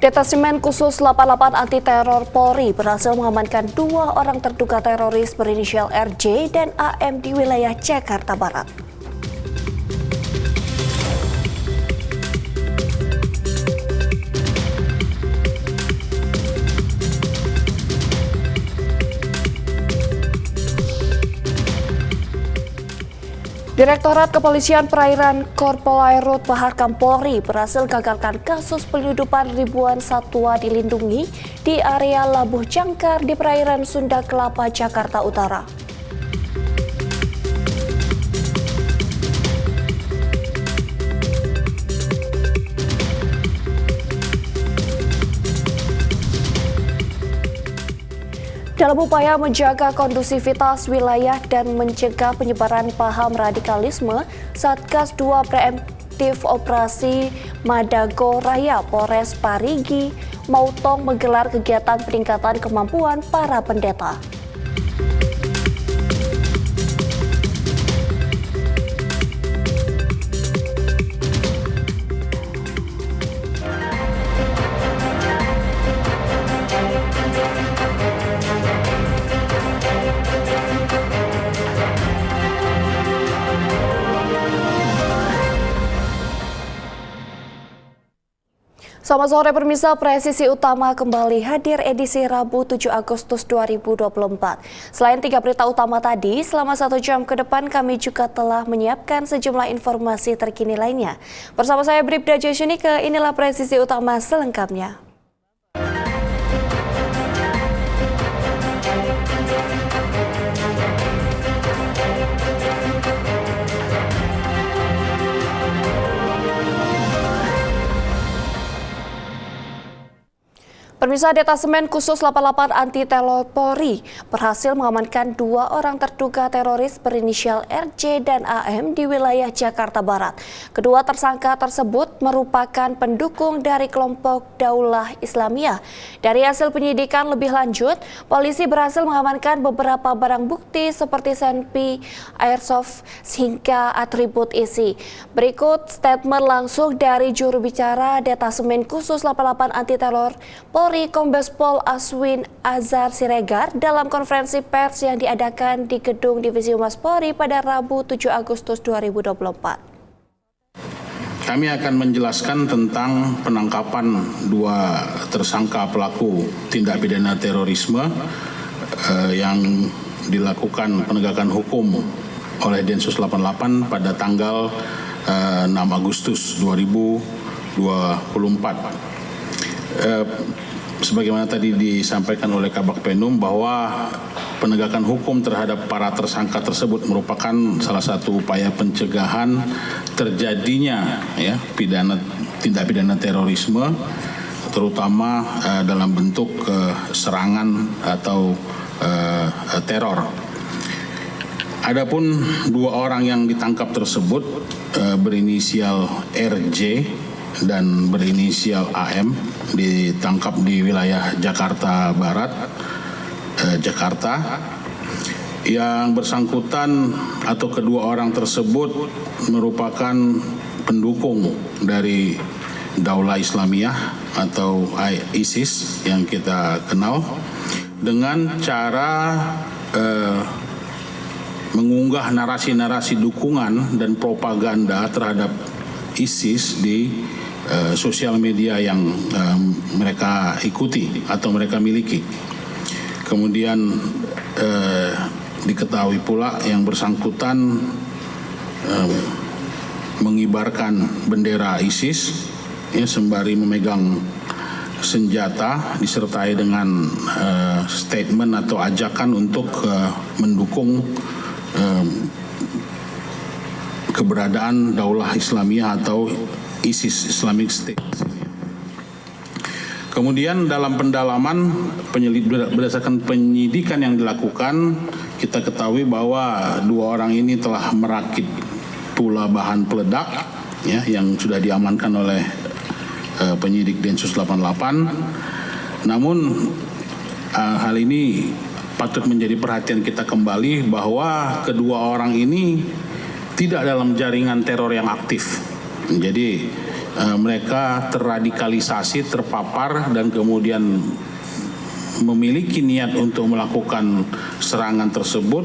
Detasemen Khusus 88 Anti Teror Polri berhasil mengamankan 2 orang terduga teroris berinisial RJ dan AM di wilayah Jakarta Barat. Direktorat Kepolisian Perairan Korpolairut Bahar Polri berhasil gagalkan kasus penyeludupan ribuan satwa dilindungi di area Labuh Jangkar di perairan Sunda Kelapa, Jakarta Utara. Dalam upaya menjaga kondusivitas wilayah dan mencegah penyebaran paham radikalisme, Satgas 2 Preemptif Operasi Madago Raya Polres Parigi Mautong menggelar kegiatan peningkatan kemampuan para pendeta. Selamat sore pemirsa, Presisi Utama kembali hadir edisi Rabu 7 Agustus 2024. Selain 3 berita utama tadi, selama 1 jam ke depan kami juga telah menyiapkan sejumlah informasi terkini lainnya. Bersama saya Bribda Jashunika, inilah Presisi Utama selengkapnya. Pemirsa, Detasemen Khusus 88 Anti Teror Polri berhasil mengamankan 2 orang terduga teroris berinisial RJ dan AM di wilayah Jakarta Barat. Kedua tersangka tersebut merupakan pendukung dari kelompok Daulah Islamiyah. Dari hasil penyidikan lebih lanjut, polisi berhasil mengamankan beberapa barang bukti seperti senpi, airsoft, hingga atribut isi. Berikut statement langsung dari juru bicara Detasemen Khusus 88 Anti Teror Polri Kombes Pol Aswin Azhar Siregar dalam konferensi pers yang diadakan di Gedung Divisi Humas Polri pada Rabu 7 Agustus 2024. Kami akan menjelaskan tentang penangkapan 2 tersangka pelaku tindak pidana terorisme yang dilakukan penegakan hukum oleh Densus 88 pada tanggal 6 Agustus 2024. Sebagaimana tadi disampaikan oleh Kabak Penum bahwa penegakan hukum terhadap para tersangka tersebut merupakan salah satu upaya pencegahan terjadinya tindak pidana terorisme, terutama dalam bentuk serangan atau teror. Adapun 2 orang yang ditangkap tersebut berinisial RJ dan berinisial AM ditangkap di wilayah Jakarta Barat, Jakarta. Yang bersangkutan atau kedua orang tersebut merupakan pendukung dari Daulah Islamiyah atau ISIS yang kita kenal dengan cara mengunggah narasi-narasi dukungan dan propaganda terhadap ISIS di sosial media yang mereka ikuti atau mereka miliki. Kemudian diketahui pula yang bersangkutan mengibarkan bendera ISIS sembari memegang senjata disertai dengan statement atau ajakan untuk mendukung keberadaan Daulah Islamiyah atau ISIS, Islamic State. Kemudian dalam pendalaman berdasarkan penyidikan yang dilakukan, kita ketahui bahwa 2 orang ini telah merakit pula bahan peledak yang sudah diamankan oleh penyidik Densus 88. Namun hal ini patut menjadi perhatian kita kembali bahwa kedua orang ini tidak dalam jaringan teror yang aktif. Jadi mereka terradikalisasi, terpapar, dan kemudian memiliki niat untuk melakukan serangan tersebut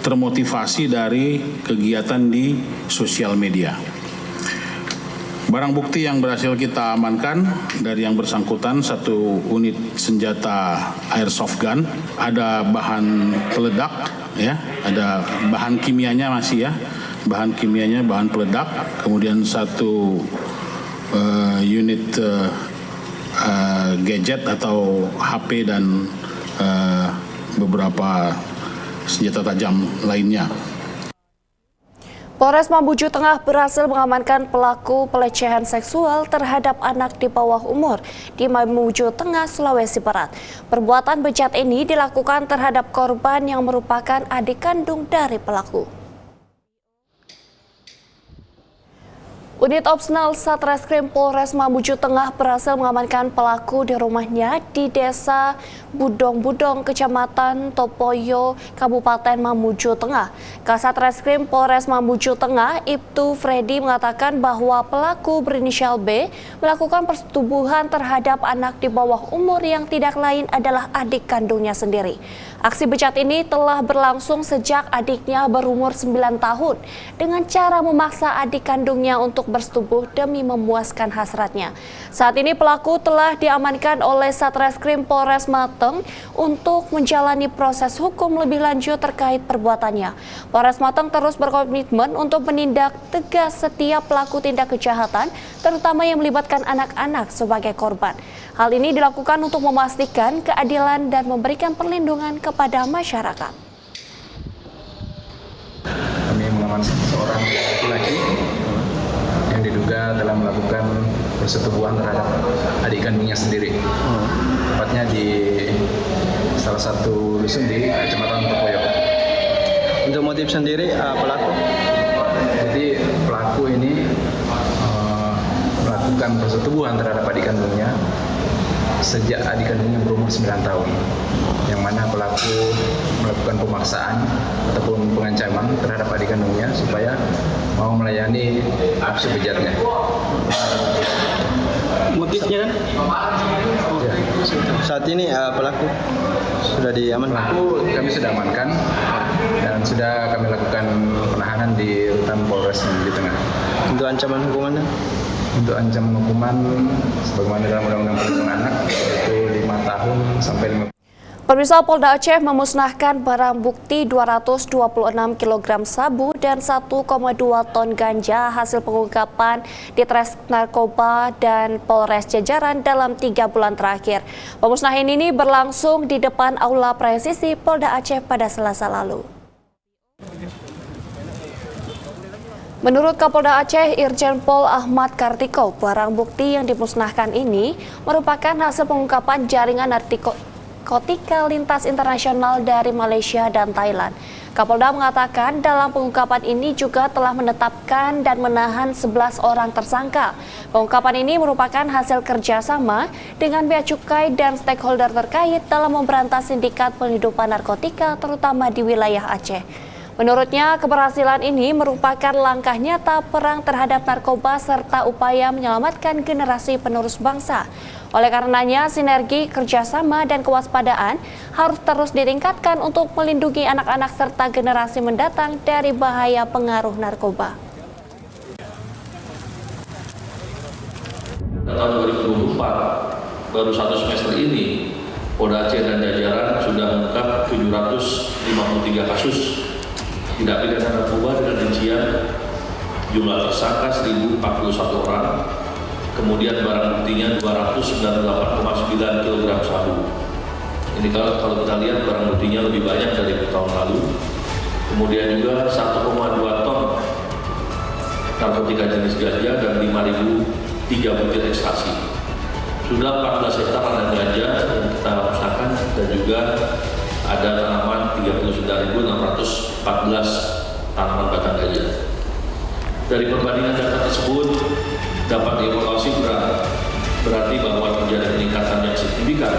termotivasi dari kegiatan di sosial media. Barang bukti yang berhasil kita amankan dari yang bersangkutan, 1 unit senjata airsoft gun, ada bahan peledak, ya, ada bahan kimianya masih, ya, bahan kimianya, bahan peledak, kemudian 1 unit gadget atau HP dan beberapa senjata tajam lainnya. Polres Mamuju Tengah berhasil mengamankan pelaku pelecehan seksual terhadap anak di bawah umur di Mamuju Tengah, Sulawesi Barat. Perbuatan bejat ini dilakukan terhadap korban yang merupakan adik kandung dari pelaku. Unit Opsnal Satreskrim Polres Mamuju Tengah berhasil mengamankan pelaku di rumahnya di Desa Budong-Budong, Kecamatan Topoyo, Kabupaten Mamuju Tengah. Kasat Reskrim Polres Mamuju Tengah, Ibtu Freddy, mengatakan bahwa pelaku berinisial B melakukan persetubuhan terhadap anak di bawah umur yang tidak lain adalah adik kandungnya sendiri. Aksi bejat ini telah berlangsung sejak adiknya berumur 9 tahun dengan cara memaksa adik kandungnya untuk bersetubuh demi memuaskan hasratnya. Saat ini pelaku telah diamankan oleh Satreskrim Polres Mateng untuk menjalani proses hukum lebih lanjut terkait perbuatannya. Polres Mateng terus berkomitmen untuk menindak tegas setiap pelaku tindak kejahatan, terutama yang melibatkan anak-anak sebagai korban. Hal ini dilakukan untuk memastikan keadilan dan memberikan perlindungan kepada masyarakat. Kami mengamankan seorang laki-laki yang diduga telah melakukan persetubuhan terhadap adik kandungnya sendiri. Tepatnya di salah satu dusun di Kecamatan Topoyo. Untuk motif sendiri pelaku? Jadi pelaku ini melakukan persetubuhan terhadap adik kandungnya sejak adik kandungnya berumur 9 tahun, yang mana pelaku melakukan pemaksaan ataupun pengancaman terhadap adik kandungnya supaya mau melayani aksi bejatnya. Motifnya kan? Ya. Saat ini pelaku sudah diamankan? Pelaku kami sudah amankan dan sudah kami lakukan penahanan di Rutan Polres Mamuju Tengah. Untuk ancaman hukumannya? Untuk ancaman hukuman sebagaimana dalam Undang-Undang Perlindungan Anak yaitu 5 tahun sampai 5. Pemirsa, Polda Aceh memusnahkan barang bukti 226 kg sabu dan 1,2 ton ganja hasil pengungkapan di Tres Narkoba dan Polres Jajaran dalam 3 bulan terakhir. Pemusnahan ini berlangsung di depan Aula Presisi Polda Aceh pada Selasa lalu. Menurut Kapolda Aceh Irjen Pol Ahmad Kartiko, barang bukti yang dimusnahkan ini merupakan hasil pengungkapan jaringan narkotika lintas internasional dari Malaysia dan Thailand. Kapolda mengatakan dalam pengungkapan ini juga telah menetapkan dan menahan 11 orang tersangka. Pengungkapan ini merupakan hasil kerjasama dengan bea cukai dan stakeholder terkait dalam memberantas sindikat penghidupan narkotika terutama di wilayah Aceh. Menurutnya, keberhasilan ini merupakan langkah nyata perang terhadap narkoba serta upaya menyelamatkan generasi penerus bangsa. Oleh karenanya, sinergi, kerjasama, dan kewaspadaan harus terus ditingkatkan untuk melindungi anak-anak serta generasi mendatang dari bahaya pengaruh narkoba. Tahun 2024, baru 1 semester ini, Polda Aceh dan jajaran sudah mengungkap 753 kasus tindak pidana narkoba dengan rincian jumlah tersangka 1.041 orang, kemudian barang buktinya 298,9 kg sabu. Ini kalau kita lihat barang buktinya lebih banyak dari tahun lalu. Kemudian juga 1,2 ton narkotika jenis ganja dan 5.003 butir ekstasi. Sudah 14 hektar ladang ganja yang kita musnahkan dan juga ada tanaman 39.614 tanaman batang ganja. Dari perbandingan data tersebut dapat dievaluasi berarti bahwa terjadi peningkatan yang signifikan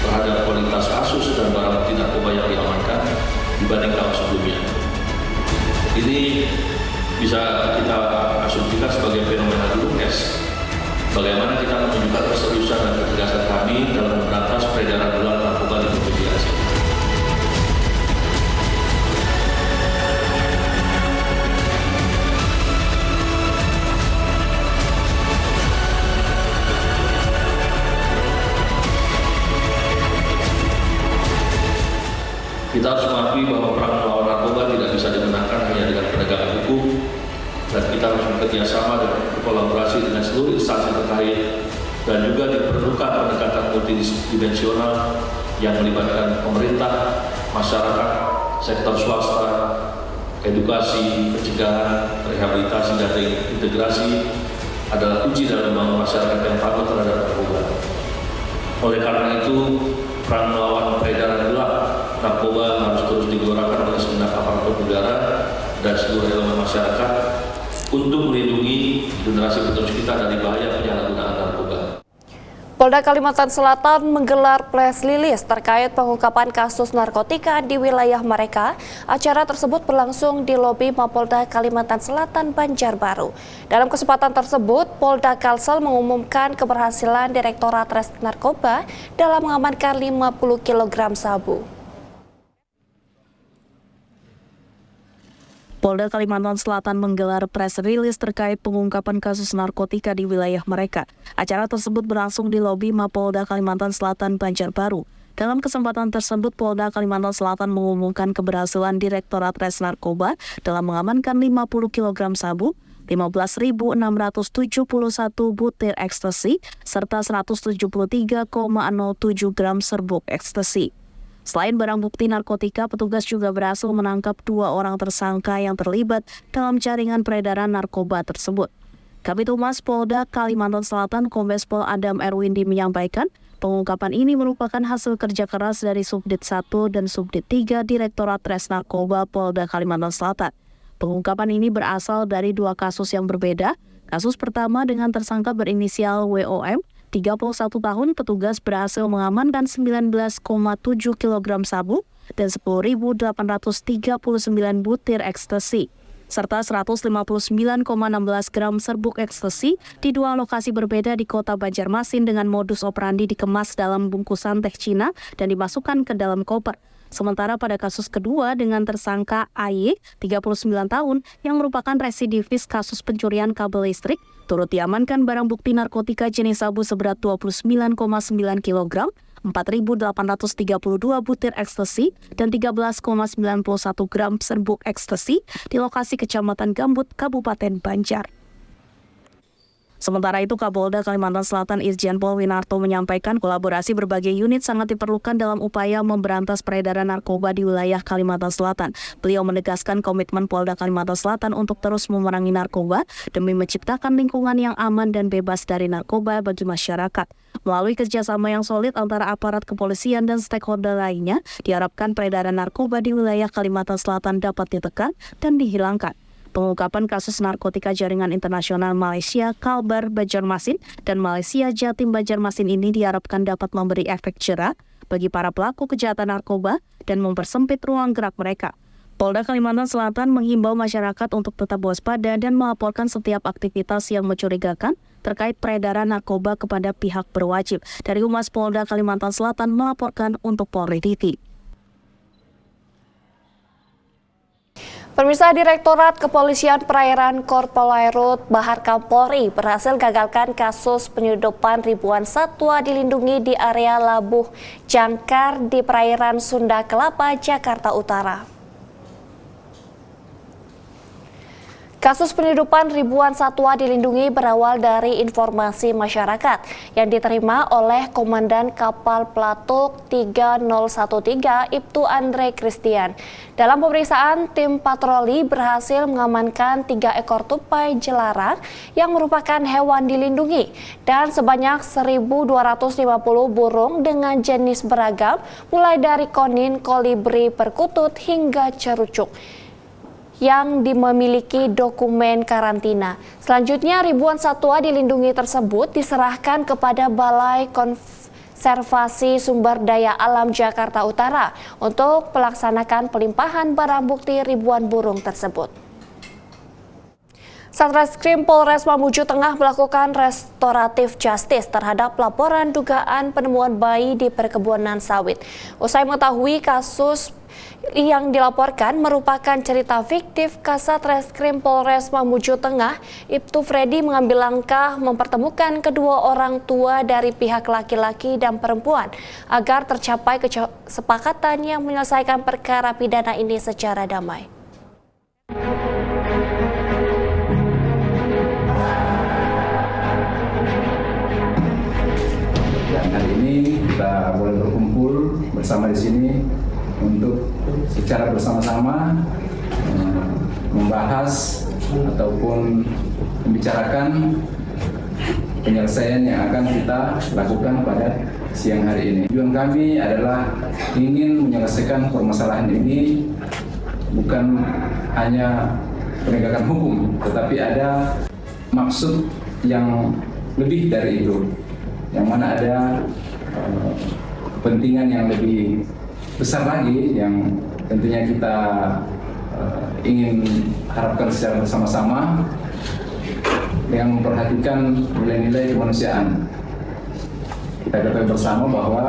terhadap kualitas kasus dan barang bukti narkoba yang diamankan dibanding tahun sebelumnya. Ini bisa kita asumsikan sebagai fenomena gunung es. Bagaimana kita menunjukkan keseriusan dan ketegasan kami dalam memberantas peredaran ular narkoba di Provinsi Aceh. Kita harus mengakui bahwa perang melawan narkoba tidak bisa dimenangkan hanya dengan penegakan hukum, dan kita harus bekerjasama dan berkolaborasi dengan seluruh instansi terkait, dan juga diperlukan pendekatan multidimensional yang melibatkan pemerintah, masyarakat, sektor swasta, edukasi, pencegahan, rehabilitasi, dan integrasi adalah kunci dalam membangun masyarakat yang patuh terhadap narkoba. Oleh karena itu, perang melawan peredaran gelap narkoba harus terus digelorakan oleh segenap aparatur negara dan seluruh elemen masyarakat untuk melindungi generasi penerus kita dari bahaya penyalahgunaan narkoba. Polda Kalimantan Selatan menggelar press release terkait pengungkapan kasus narkotika di wilayah mereka. Acara tersebut berlangsung di lobi Mapolda Kalimantan Selatan, Banjarbaru. Dalam kesempatan tersebut, Polda Kalsel mengumumkan keberhasilan Direktorat Res Narkoba dalam mengamankan 50 kg sabu. Polda Kalimantan Selatan menggelar press release terkait pengungkapan kasus narkotika di wilayah mereka. Acara tersebut berlangsung di lobi Mapolda Kalimantan Selatan, Banjarbaru. Dalam kesempatan tersebut, Polda Kalimantan Selatan mengumumkan keberhasilan Direktorat Res Narkoba dalam mengamankan 50 kg sabu, 15.671 butir ekstasi, serta 173,07 gram serbuk ekstasi. Selain barang bukti narkotika, petugas juga berhasil menangkap 2 orang tersangka yang terlibat dalam jaringan peredaran narkoba tersebut. Kabid Humas Polda Kalimantan Selatan Kombes Pol Adam Erwindi menyampaikan, pengungkapan ini merupakan hasil kerja keras dari Subdit 1 dan Subdit 3 Direktorat Res Narkoba Polda Kalimantan Selatan. Pengungkapan ini berasal dari 2 kasus yang berbeda. Kasus pertama dengan tersangka berinisial WOM, 31 tahun, petugas berhasil mengamankan 19,7 kg sabu dan 10.839 butir ekstasi, serta 159,16 gram serbuk ekstasi di 2 lokasi berbeda di kota Banjarmasin dengan modus operandi dikemas dalam bungkusan teh Cina dan dimasukkan ke dalam koper. Sementara pada kasus kedua dengan tersangka AY, 39 tahun, yang merupakan residivis kasus pencurian kabel listrik, turut diamankan barang bukti narkotika jenis sabu seberat 29,9 kg, 4.832 butir ekstasi, dan 13,91 gram serbuk ekstasi di lokasi Kecamatan Gambut, Kabupaten Banjar. Sementara itu, Kapolda Kalimantan Selatan Irjen Pol Winarto menyampaikan kolaborasi berbagai unit sangat diperlukan dalam upaya memberantas peredaran narkoba di wilayah Kalimantan Selatan. Beliau menegaskan komitmen Polda Kalimantan Selatan untuk terus memerangi narkoba demi menciptakan lingkungan yang aman dan bebas dari narkoba bagi masyarakat. Melalui kerjasama yang solid antara aparat kepolisian dan stakeholder lainnya, diharapkan peredaran narkoba di wilayah Kalimantan Selatan dapat ditekan dan dihilangkan. Pengungkapan kasus narkotika jaringan internasional Malaysia, Kalbar, Banjarmasin, dan Malaysia, Jatim, Banjarmasin ini diharapkan dapat memberi efek jera bagi para pelaku kejahatan narkoba dan mempersempit ruang gerak mereka. Polda Kalimantan Selatan menghimbau masyarakat untuk tetap waspada dan melaporkan setiap aktivitas yang mencurigakan terkait peredaran narkoba kepada pihak berwajib. Dari Humas Polda Kalimantan Selatan melaporkan untuk Polri TV. Pemirsa, Direktorat Kepolisian Perairan Korpolairut Bahar Kampolri berhasil gagalkan kasus penyelundupan ribuan satwa dilindungi di area Labuh Jangkar di perairan Sunda Kelapa, Jakarta Utara. Kasus penyelundupan ribuan satwa dilindungi berawal dari informasi masyarakat yang diterima oleh Komandan Kapal Pelatuk 3013 Ibtu Andre Christian. Dalam pemeriksaan, tim patroli berhasil mengamankan 3 ekor tupai jelaran yang merupakan hewan dilindungi dan sebanyak 1.250 burung dengan jenis beragam mulai dari konin, kolibri, perkutut hingga cerucuk yang memiliki dokumen karantina. Selanjutnya, ribuan satwa dilindungi tersebut diserahkan kepada Balai Konservasi Sumber Daya Alam Jakarta Utara untuk melaksanakan pelimpahan barang bukti ribuan burung tersebut. Satreskrim Polres Mamuju Tengah melakukan restoratif justice terhadap laporan dugaan penemuan bayi di perkebunan sawit. Usai mengetahui kasus yang dilaporkan merupakan cerita fiktif, Kasat Reskrim Polres Mamuju Tengah, Ibtu Freddy mengambil langkah mempertemukan kedua orang tua dari pihak laki-laki dan perempuan agar tercapai kesepakatan yang menyelesaikan perkara pidana ini secara damai. Hari ini kita boleh berkumpul bersama di sini untuk secara bersama-sama membahas ataupun membicarakan penyelesaian yang akan kita lakukan pada siang hari ini. Tujuan kami adalah ingin menyelesaikan permasalahan ini bukan hanya penegakan hukum, tetapi ada maksud yang lebih dari itu, yang mana ada kepentingan yang lebih besar lagi yang tentunya kita ingin harapkan secara bersama-sama dengan memperhatikan nilai-nilai kemanusiaan. Kita ketahui bersama bahwa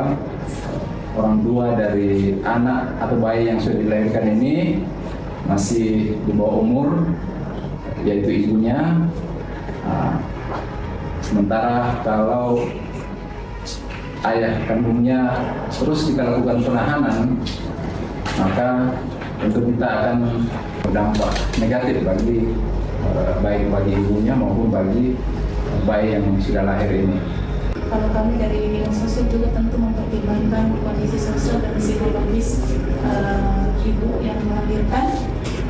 orang tua dari anak atau bayi yang sudah dilahirkan ini masih di bawah umur, yaitu ibunya. Sementara kalau ayah kandungnya terus kita lakukan penahanan, maka tentu kita akan berdampak negatif baik bagi ibunya maupun bagi bayi yang sudah lahir ini. Kalau kami dari bidang sosial juga tentu mempertimbangkan kondisi sosial dan psikologis ibu yang melahirkan,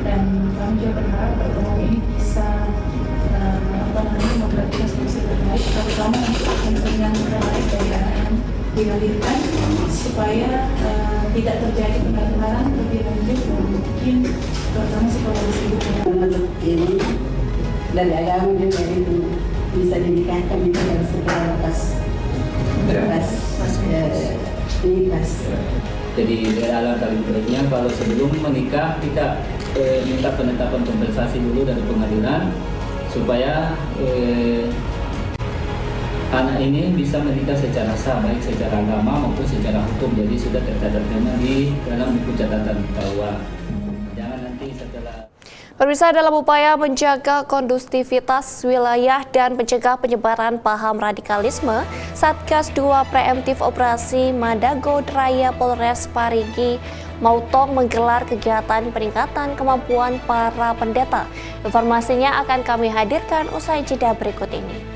dan kami juga berharap pertemuan ini bisa memberikan solusi terbaik, terutama untuk kepentingan terbaik dari anak yang dilahirkan, supaya tidak terjadi penularan lebih lanjut dan mungkin terutama psikologis ibu. Menurut ini dari agama juga itu bisa dinikahkan itu harus segera lepas nikah. Jadi dalam kali berikutnya kalau sebelum menikah kita minta penetapan kompensasi dulu dari pengadilan supaya anak ini bisa menikah secara sah, baik secara agama maupun secara hukum. Jadi sudah tercatat di dalam buku catatan bahwa jangan nanti setelah. Pemirsa, dalam upaya menjaga kondusivitas wilayah dan mencegah penyebaran paham radikalisme, Satgas 2 Preemptif Operasi Madago Raya Polres Parigi Mautong menggelar kegiatan peningkatan kemampuan para pendeta. Informasinya akan kami hadirkan usai jeda berikut ini.